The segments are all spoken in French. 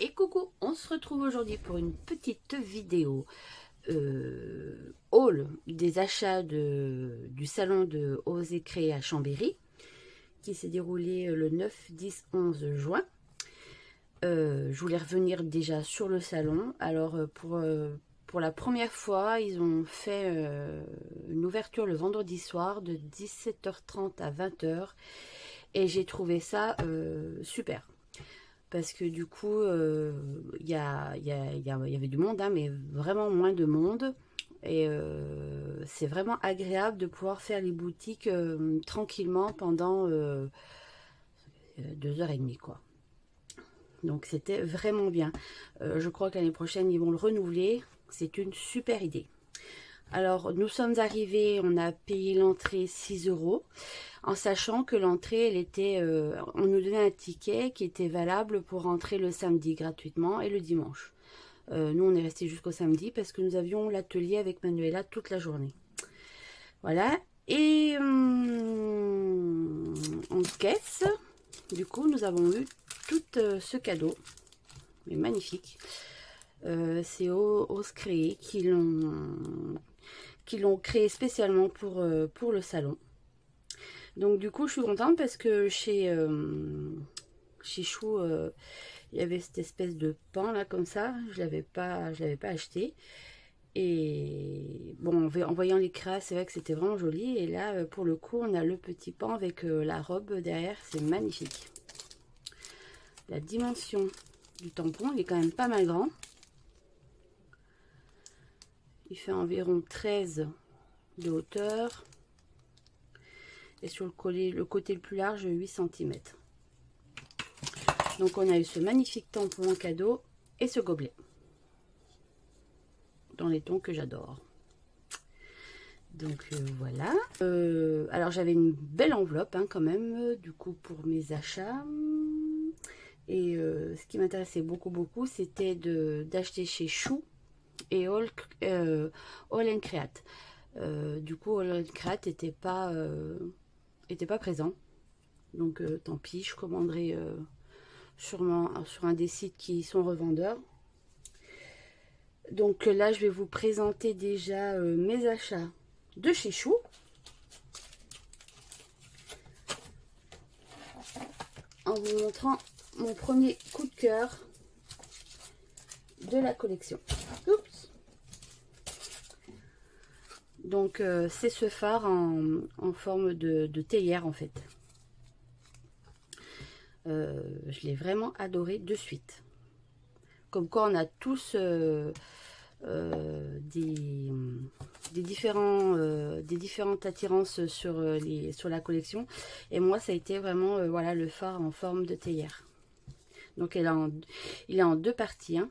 Et coucou, on se retrouve aujourd'hui pour une petite vidéo haul des achats du salon de Oser Créer à Chambéry qui s'est déroulé le 9, 10, 11 juin. Je voulais revenir déjà sur le salon. Alors pour la première fois, ils ont fait une ouverture le vendredi soir de 17h30 à 20h et j'ai trouvé ça super. Parce que du coup, il y avait du monde, hein, mais vraiment moins de monde. Et c'est vraiment agréable de pouvoir faire les boutiques tranquillement pendant 2h30, quoi. Donc c'était vraiment bien. Je crois que l'année prochaine, ils vont le renouveler. C'est une super idée. Alors, nous sommes arrivés, on a payé l'entrée 6 €, en sachant que l'entrée, elle était, on nous donnait un ticket qui était valable pour rentrer le samedi gratuitement et le dimanche. Nous, on est resté jusqu'au samedi parce que nous avions l'atelier avec Manuela toute la journée. Voilà. Et en caisse, du coup, nous avons eu tout ce cadeau. Mais magnifique. C'est Ose Créer qui l'ont créé spécialement pour le salon. Donc du coup je suis contente parce que chez Chou il y avait cette espèce de pan là comme ça, je l'avais pas acheté. Et bon, en voyant les créas, c'est vrai que c'était vraiment joli. Et là pour le coup on a le petit pan avec la robe derrière, c'est magnifique. La dimension du tampon, il est quand même pas mal grand. Il fait environ 13 de hauteur. Et sur le côté le plus large, 8 cm. Donc on a eu ce magnifique tampon en cadeau et ce gobelet. Dans les tons que j'adore. Donc voilà. Alors j'avais une belle enveloppe hein, quand même, du coup pour mes achats. Et ce qui m'intéressait beaucoup, c'était d'acheter chez Chou et All and Create. Du coup, All and Create n'était pas présent. Donc tant pis, je commanderai sûrement sur un des sites qui sont revendeurs. Donc là, je vais vous présenter déjà mes achats de chez Chou. En vous montrant mon premier coup de cœur de la collection. Oups. Donc c'est ce phare en forme de théière en fait. Je l'ai vraiment adoré de suite. Comme quoi on a tous des différentes attirances sur la collection. Et moi ça a été vraiment voilà, le phare en forme de théière. Donc il est en deux parties. Hein.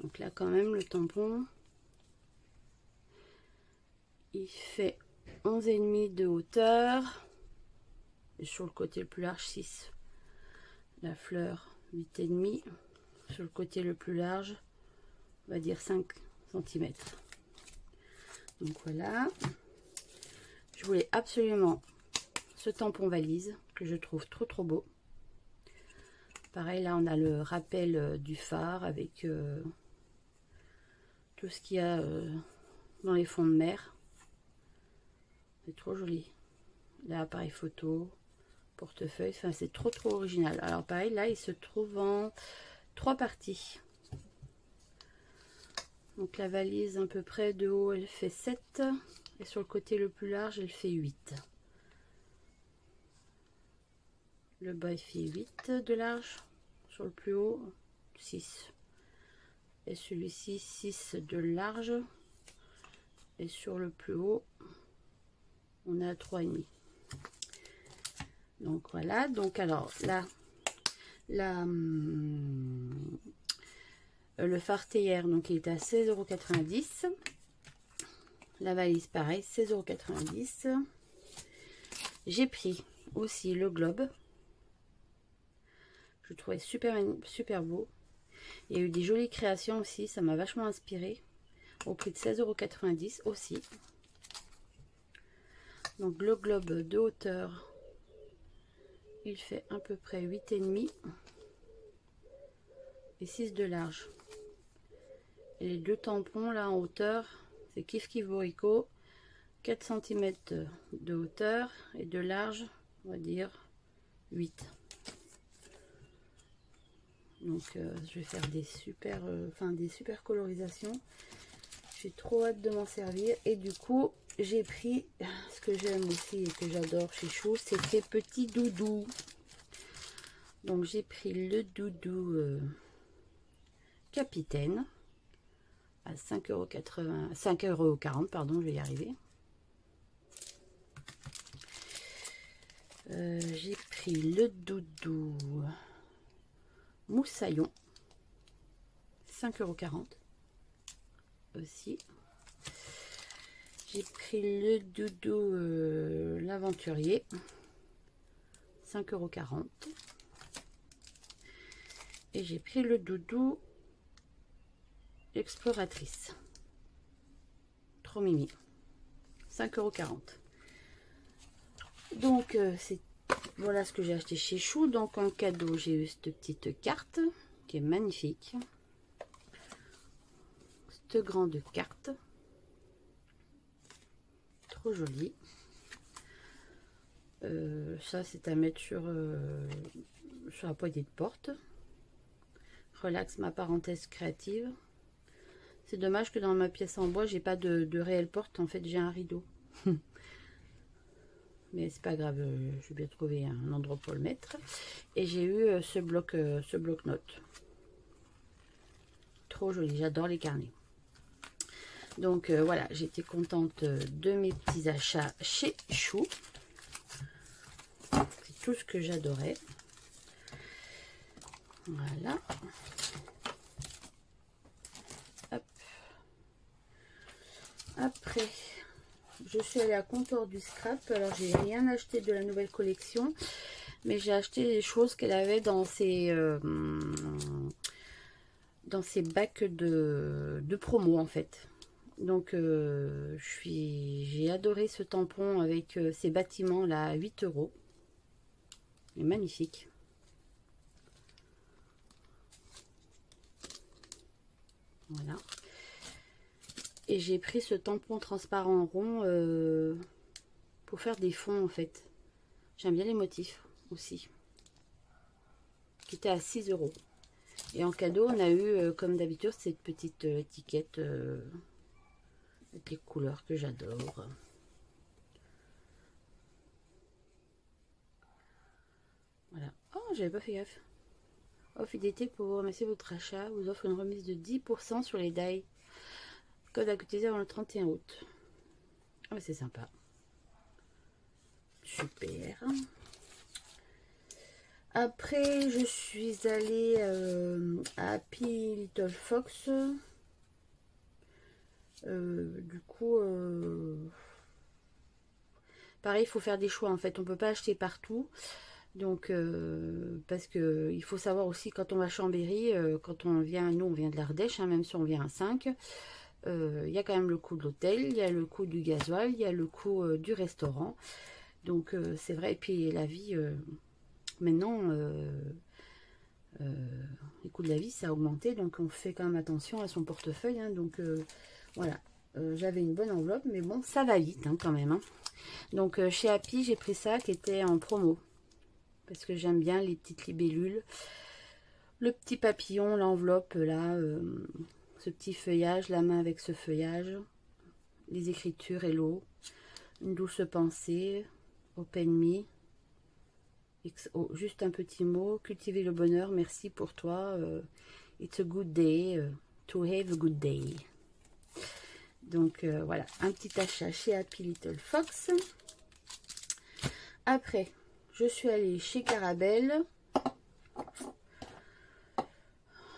Donc là quand même le tampon. Il fait 11,5 de hauteur. Et sur le côté le plus large 6. La fleur 8,5. Sur le côté le plus large, on va dire 5 cm. Donc voilà. Je voulais absolument ce tampon valise que je trouve trop beau. Pareil, là on a le rappel du phare avec tout ce qu'il y a dans les fonds de mer. C'est trop joli. Là, appareil photo, portefeuille, enfin c'est trop original. Alors pareil, là il se trouve en 3 parties. Donc la valise à peu près de haut elle fait 7 et sur le côté le plus large elle fait 8. Le bas il fait 8 de large, sur le plus haut 6. Et celui-ci 6 de large. Et sur le plus haut on a 3,5. Donc voilà, donc alors là le phare théière, donc il est à 16,90 €. La valise pareil, 16,90 €. J'ai pris aussi le globe. Je trouvais super beau. Il y a eu des jolies créations aussi, ça m'a vachement inspiré. Au prix de 16,90 € aussi. Donc le globe de hauteur, il fait à peu près 8,5. et 6 de large. Et les deux tampons là en hauteur, c'est Kif Kif Borico, 4 cm de hauteur et de large, on va dire 8. Donc je vais faire des super, des super colorisations. J'ai trop hâte de m'en servir. Et du coup, j'ai pris ce que j'aime aussi et que j'adore chez Chou, c'est ces petits doudous. Donc j'ai pris le doudou Capitaine à 5,40 €, 5,40 €, pardon, je vais y arriver. J'ai pris le doudou Moussaillon, 5,40 € aussi. J'ai pris le doudou l'aventurier, 5,40 €. Et j'ai pris le doudou exploratrice, trop mimi, 5,40 €. Donc voilà ce que j'ai acheté chez Chou. Donc en cadeau, j'ai eu cette petite carte qui est magnifique, cette grande carte, trop jolie. Ça c'est à mettre sur la poignée de porte. Relax ma parenthèse créative. C'est dommage que dans ma pièce en bois j'ai pas de réelle porte, en fait j'ai un rideau. Mais c'est pas grave, je vais bien trouver un endroit pour le mettre. Et j'ai eu ce bloc-notes. Trop joli, j'adore les carnets. Donc voilà, j'étais contente de mes petits achats chez Chou. C'est tout ce que j'adorais. Voilà. Hop. Après, je suis allée à Comptoir du Scrap. Alors, j'ai rien acheté de la nouvelle collection, mais j'ai acheté les choses qu'elle avait dans ses bacs de promo, en fait. Donc, j'ai adoré ce tampon avec ces bâtiments là à 8 €. Il est magnifique. Voilà. Et j'ai pris ce tampon transparent rond pour faire des fonds, en fait. J'aime bien les motifs aussi. Qui était à 6 €. Et en cadeau, on a eu, comme d'habitude, cette petite étiquette avec les couleurs que j'adore. Voilà. Oh, j'avais pas fait gaffe. Offre d'été pour vous remercier votre achat. Vous offre une remise de 10% sur les die. Code à utiliser avant le 31 août. Ah, c'est sympa. Super. Après, je suis allée à Happy Little Fox. Du coup, pareil, il faut faire des choix. En fait, on peut pas acheter partout. Donc, parce que il faut savoir aussi quand on va à Chambéry, quand on vient, nous on vient de l'Ardèche, hein, même si on vient à 5, il y a quand même le coût de l'hôtel, il y a le coût du gasoil, il y a le coût du restaurant. Donc c'est vrai, et puis la vie, maintenant, les coûts de la vie ça a augmenté, donc on fait quand même attention à son portefeuille, hein, donc voilà. J'avais une bonne enveloppe, mais bon, ça va vite hein, quand même. Hein. Donc chez Happy, j'ai pris ça qui était en promo. Parce que j'aime bien les petites libellules. Le petit papillon, l'enveloppe là, ce petit feuillage, la main avec ce feuillage. Les écritures hello. Une douce pensée. Open me. XO, juste un petit mot. Cultiver le bonheur, merci pour toi. It's a good day. To have a good day. Donc voilà, un petit achat chez Happy Little Fox. Après, je suis allée chez Carabelle.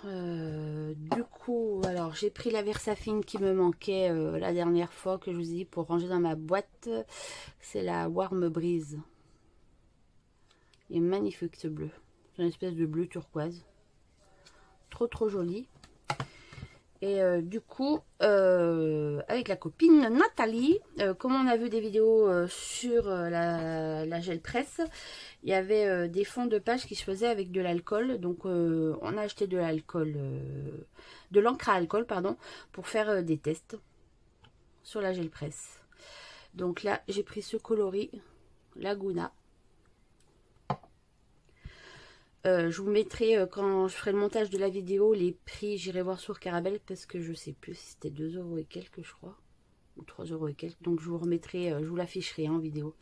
Du coup, alors j'ai pris la Versafine qui me manquait la dernière fois, que je vous ai dit pour ranger dans ma boîte. C'est la Warm Breeze. Il est magnifique ce bleu. C'est une espèce de bleu turquoise. Trop joli. Et du coup, avec la copine Nathalie, comme on a vu des vidéos sur la gel presse, il y avait des fonds de page qui se faisaient avec de l'alcool. Donc on a acheté de l'alcool, de l'encre à alcool, pardon, pour faire des tests sur la gel presse. Donc là, j'ai pris ce coloris Laguna. Je vous mettrai quand je ferai le montage de la vidéo les prix. J'irai voir sur Carabel parce que je sais plus si c'était 2 € et quelques, je crois, ou 3 € et quelques. Donc je vous remettrai, je vous l'afficherai en vidéo.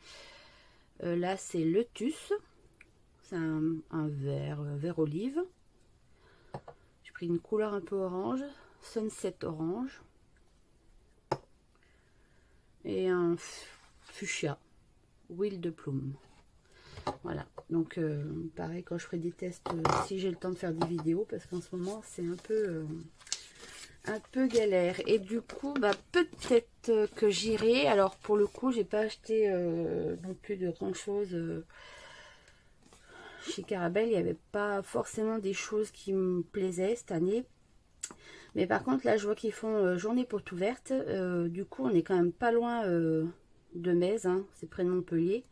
Là c'est Lotus, c'est un vert olive. J'ai pris une couleur un peu orange, Sunset orange, et un fuchsia, huile de plume. Voilà, donc pareil, quand je ferai des tests, si j'ai le temps de faire des vidéos, parce qu'en ce moment c'est un peu galère. Et du coup, bah, peut-être que j'irai. Alors pour le coup, j'ai pas acheté non plus de grand chose chez Carabel. Il n'y avait pas forcément des choses qui me plaisaient cette année. Mais par contre, là, je vois qu'ils font journée porte ouverte. Du coup, on est quand même pas loin de Metz, hein, c'est près de Montpellier.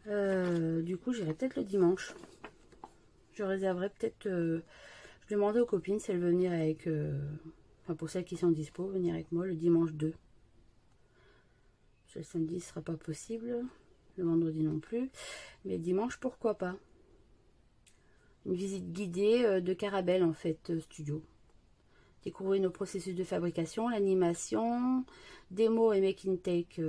Du coup, j'irai peut-être le dimanche. Je réserverai peut-être. Je demandais aux copines si elles veulent venir avec. Enfin, pour celles qui sont dispo, venir avec moi le dimanche 2. Le samedi, ce sera pas possible. Le vendredi non plus. Mais dimanche, pourquoi pas. Une visite guidée de Carabel, en fait, studio. Découvrir nos processus de fabrication, l'animation, démo et making take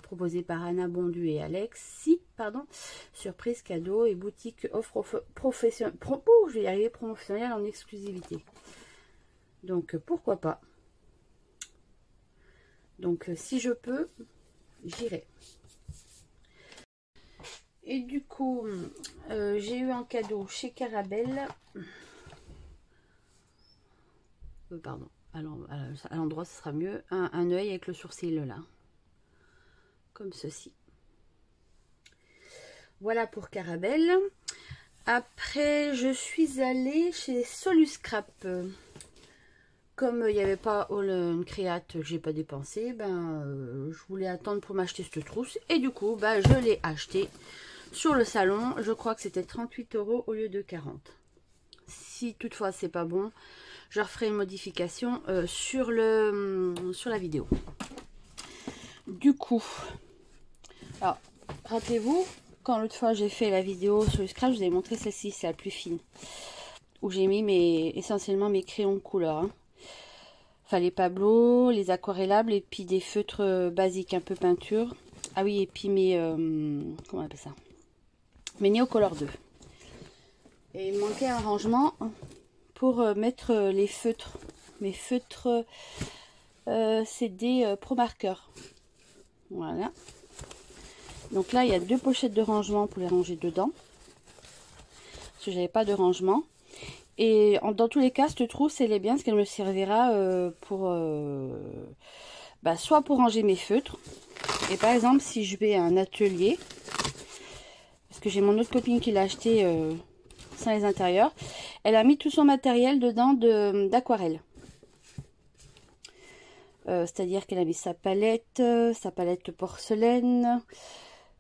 proposés par Anna Bondu et Alexis, pardon, surprise, cadeau et boutique offre professionnelle, je vais y arriver, promotionnelle en exclusivité. Donc pourquoi pas. Donc si je peux, j'irai. Et du coup, j'ai eu un cadeau chez Carabel. Pardon, à l'endroit ce sera mieux, un œil avec le sourcil là, comme ceci. Voilà pour Carabel. Après je suis allée chez Soluscrap. Comme il n'y avait pas une créate que j'ai pas dépensé, ben je voulais attendre pour m'acheter cette trousse, et du coup ben, je l'ai acheté sur le salon. Je crois que c'était 38 € au lieu de 40. Si toutefois c'est pas bon, je referai une modification sur la vidéo. Du coup, alors rappelez-vous, quand l'autre fois j'ai fait la vidéo sur le scratch, je vous ai montré celle-ci, c'est la plus fine, où j'ai mis essentiellement mes crayons de couleur. Hein. Enfin les pablos, les aquarellables et puis des feutres basiques, un peu peinture. Ah oui, et puis mes comment on appelle ça, mes Neocolor 2. Et il me manquait un rangement pour mettre les feutres. Mes feutres, c'est des Pro Marker. Voilà. Donc là, il y a 2 pochettes de rangement pour les ranger dedans. Parce que j'avais pas de rangement. Et dans tous les cas, cette trousse, elle est bien, parce qu'elle me servira pour soit pour ranger mes feutres. Et par exemple, si je vais à un atelier, parce que j'ai mon autre copine qui l'a acheté sans les intérieurs, elle a mis tout son matériel dedans d'aquarelle. C'est-à-dire qu'elle a mis sa palette porcelaine,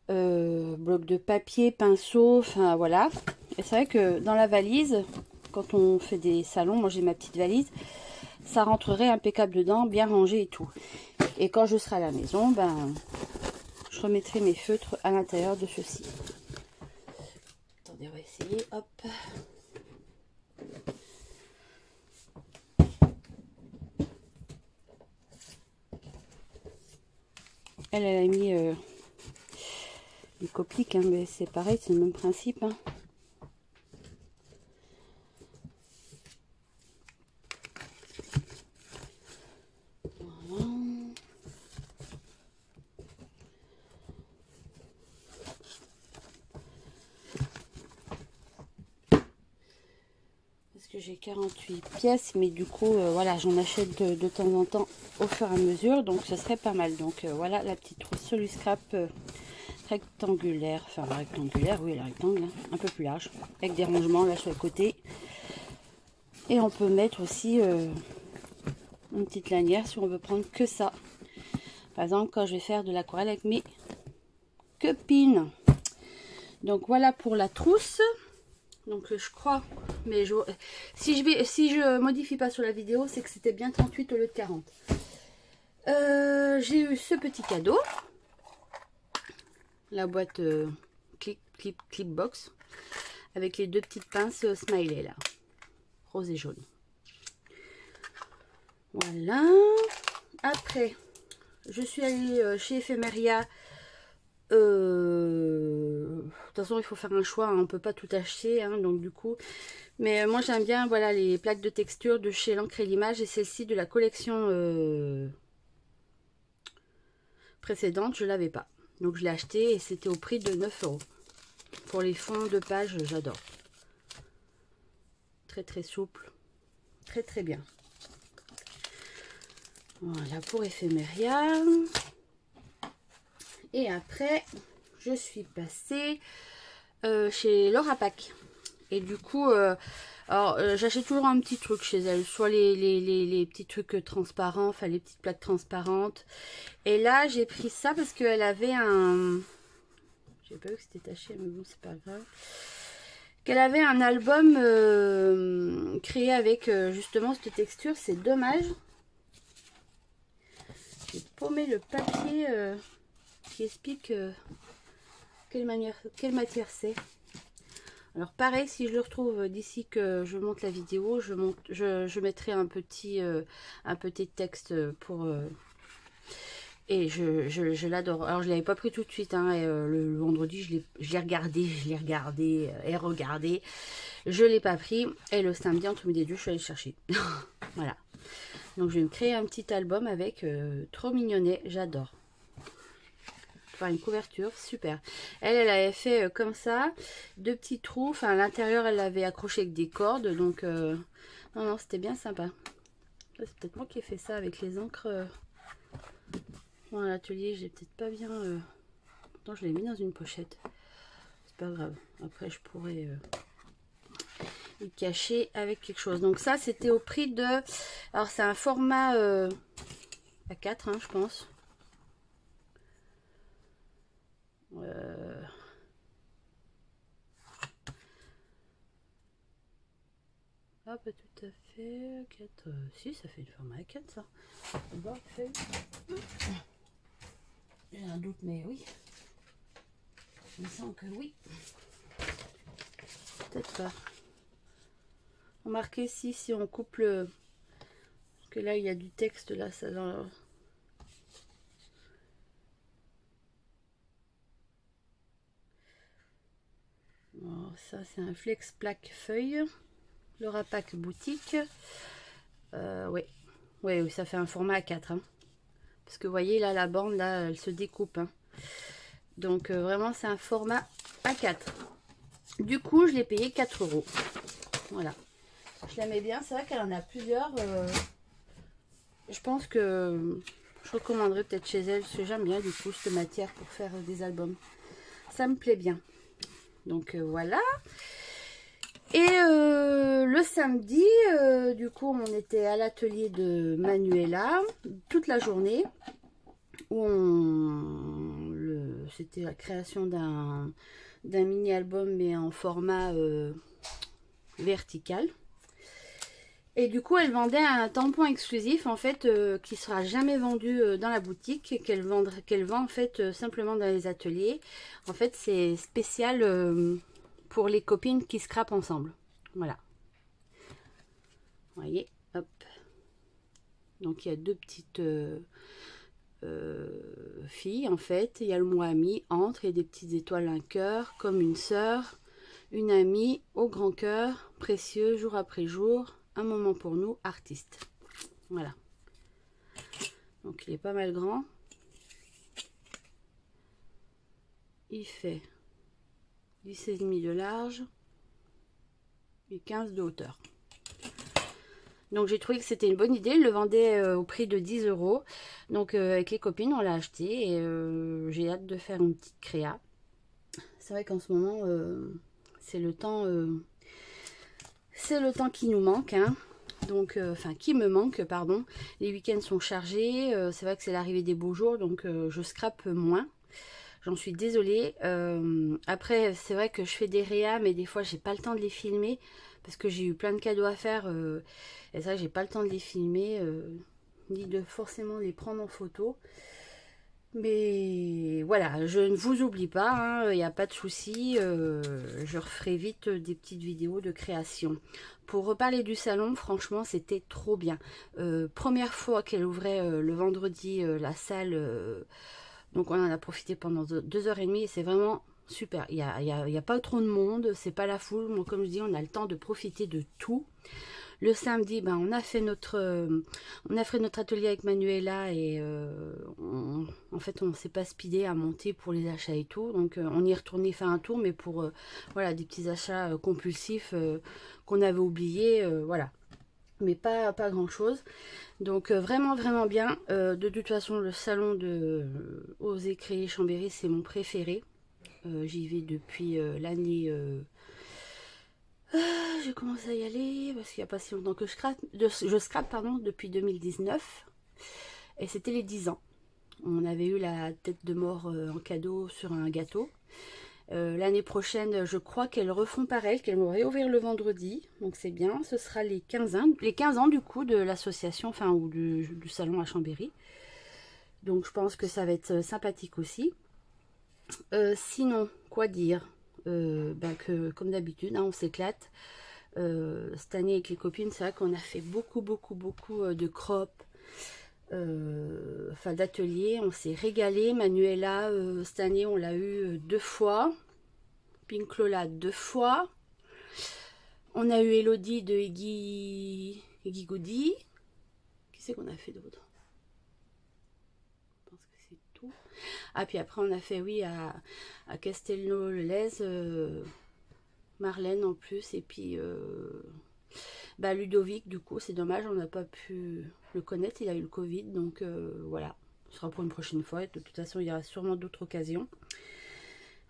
bloc de papier, pinceau, enfin voilà. Et c'est vrai que dans la valise, quand on fait des salons, moi j'ai ma petite valise, ça rentrerait impeccable dedans, bien rangé et tout. Et quand je serai à la maison, ben je remettrai mes feutres à l'intérieur de ceci. Attendez, on va essayer, hop. Elle a mis une coplique, hein, mais c'est pareil, c'est le même principe. Hein. Voilà. Parce que j'ai 48 pièces, mais du coup, voilà, j'en achète de temps en temps au fur et à mesure, donc ce serait pas mal. Donc voilà la petite trousse Soluscrap rectangulaire, enfin rectangulaire, oui, la rectangle, hein, un peu plus large, avec des rangements là sur le côté. Et on peut mettre aussi une petite lanière si on veut prendre que ça. Par exemple, quand je vais faire de l'aquarelle avec mes copines. Donc voilà pour la trousse. Donc je crois, mais si je modifie pas sur la vidéo, c'est que c'était bien 38 au lieu de 40. J'ai eu ce petit cadeau. La boîte clip box. Avec les deux petites pinces smiley là. Rose et jaune. Voilà. Après, je suis allée chez Ephemeria. De toute façon, il faut faire un choix, hein, on peut pas tout acheter, hein, donc du coup. Mais moi, j'aime bien, voilà, les plaques de texture de chez l'encre et l'image et celle-ci de la collection précédente, je l'avais pas. Donc je l'ai acheté et c'était au prix de 9 €. Pour les fonds de page, j'adore. Très très souple, très très bien. Voilà pour Ephemeria. Et après, je suis passée chez Laura Pack. Et du coup, j'achète toujours un petit truc chez elle. Soit les petits trucs transparents, enfin les petites plaques transparentes. Et là, j'ai pris ça parce qu'elle avait un... J'ai pas vu que c'était taché, mais bon, c'est pas grave. Qu'elle avait un album créé avec justement cette texture. C'est dommage. J'ai paumé le papier qui explique quelle matière c'est. Alors pareil, si je le retrouve d'ici que je monte la vidéo, je mettrai un petit texte pour... et je l'adore. Alors je l'avais pas pris tout de suite, hein, et, le vendredi je l'ai regardé et regardé. Je l'ai pas pris et le samedi entre midi et deux je suis allée le chercher. Voilà. Donc je vais me créer un petit album avec trop mignonnet, j'adore. Faire une couverture, super. Elle avait fait comme ça, deux petits trous. Enfin à l'intérieur elle l'avait accroché avec des cordes, donc non c'était bien sympa. C'est peut-être moi qui ai fait ça avec les encres. Dans l'atelier, j'ai peut-être pas bien... Pourtant, je l'ai mis dans une pochette. C'est pas grave. Après, je pourrais le cacher avec quelque chose. Donc ça, c'était au prix de... Alors, c'est un format A4, hein, je pense. Ah, pas tout à fait. 4... Si, ça fait une format A4, ça. Bon, j'ai un doute, mais oui. Il me semble que oui. Peut-être pas. Remarquez si on coupe le... Parce que là, il y a du texte, là, ça dans... Alors, ça, c'est un flex plaque feuille. Laura Pack boutique. Oui. Oui, ça fait un format A4. Hein. Parce que vous voyez, là, la bande, là, elle se découpe. Hein. Donc, vraiment, c'est un format A4. Du coup, je l'ai payé 4 €. Voilà. Je l'aimais bien. C'est vrai qu'elle en a plusieurs. Je pense que je recommanderais peut-être chez elle. Parce que j'aime bien, du coup, cette matière pour faire des albums. Ça me plaît bien. Donc, voilà. Et le samedi, du coup, on était à l'atelier de Manuela toute la journée. Où c'était la création d'un mini-album, mais en format vertical. Et du coup, elle vendait un tampon exclusif, en fait, qui sera jamais vendu dans la boutique, qu'elle vend en fait simplement dans les ateliers. En fait, c'est spécial pour les copines qui scrapent ensemble. Voilà. Vous voyez, hop. Donc, il y a deux petites filles, en fait. Il y a le mot ami, entre, et des petites étoiles, un cœur, comme une sœur, une amie, au grand cœur, précieux, jour après jour, un moment pour nous, artistes. Voilà. Donc, il est pas mal grand. Il fait 10,5 de large et 15 de hauteur. Donc j'ai trouvé que c'était une bonne idée. Il le vendait au prix de 10 €. Donc avec les copines, on l'a acheté et j'ai hâte de faire une petite créa. C'est vrai qu'en ce moment, c'est le temps qui nous manque. Hein. donc enfin qui me manque, pardon. Les week-ends sont chargés, c'est vrai que c'est l'arrivée des beaux jours, donc je scrape moins. J'en suis désolée. Après, c'est vrai que je fais des réas, mais des fois, j'ai pas le temps de les filmer parce que j'ai eu plein de cadeaux à faire. Et ça, j'ai pas le temps de les filmer, ni de forcément les prendre en photo. Mais voilà, je ne vous oublie pas, il n'y a pas de souci. Je referai vite des petites vidéos de création. Pour reparler du salon, franchement, c'était trop bien. Première fois qu'elle ouvrait le vendredi la salle. Donc on en a profité pendant 2h30 et c'est vraiment super. Il y a pas trop de monde, c'est pas la foule. Moi, comme je dis, on a le temps de profiter de tout. Le samedi, ben, on a fait notre atelier avec Manuela et en fait on s'est pas speedé à monter pour les achats et tout. Donc on y est retourné faire un tour, mais pour voilà, des petits achats compulsifs qu'on avait oubliés, voilà. Mais pas grand chose. Donc vraiment bien. De toute façon, le salon de Oser Créer Chambéry, c'est mon préféré. J'y vais depuis l'année... j'ai commencé à y aller parce qu'il n'y a pas si longtemps que je scrape pardon, depuis 2019. Et c'était les 10 ans. On avait eu la tête de mort en cadeau sur un gâteau. L'année prochaine, je crois qu'elles refont pareil, qu'elles vont réouvrir le vendredi. Donc c'est bien, ce sera les 15 ans du coup de l'association, enfin ou du salon à Chambéry. Donc je pense que ça va être sympathique aussi. Sinon, quoi dire, ben que comme d'habitude, hein, on s'éclate. Cette année avec les copines, c'est vrai qu'on a fait beaucoup de crop. Enfin d'atelier, on s'est régalé. Manuela, cette année on l'a eu 2 fois, Pink Lola 2 fois, on a eu Elodie de Iggy Goody. Qui c'est qu'on a fait d'autre? Je pense que c'est tout. Ah puis après on a fait oui à Castelnau-le-Lez, Marlène en plus, et puis bah, Ludovic, du coup c'est dommage, on n'a pas pu le connaître, il a eu le Covid, donc voilà, ce sera pour une prochaine fois. De toute façon il y aura sûrement d'autres occasions.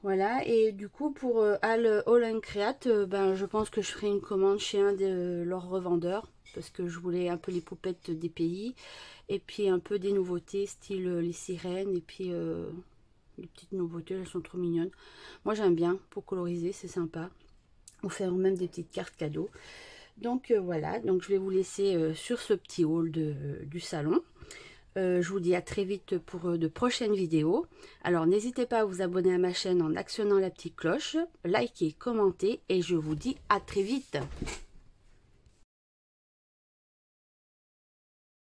Voilà, et du coup pour All Create, ben, je pense que je ferai une commande chez un de leurs revendeurs, parce que je voulais un peu les poupettes des pays, et puis un peu des nouveautés, style les sirènes, et puis les petites nouveautés, elles sont trop mignonnes. Moi j'aime bien, pour coloriser, c'est sympa. Ou faire même des petites cartes cadeaux. Donc voilà, donc je vais vous laisser sur ce petit haul du salon. Je vous dis à très vite pour de prochaines vidéos. Alors n'hésitez pas à vous abonner à ma chaîne en actionnant la petite cloche, liker, commenter et je vous dis à très vite.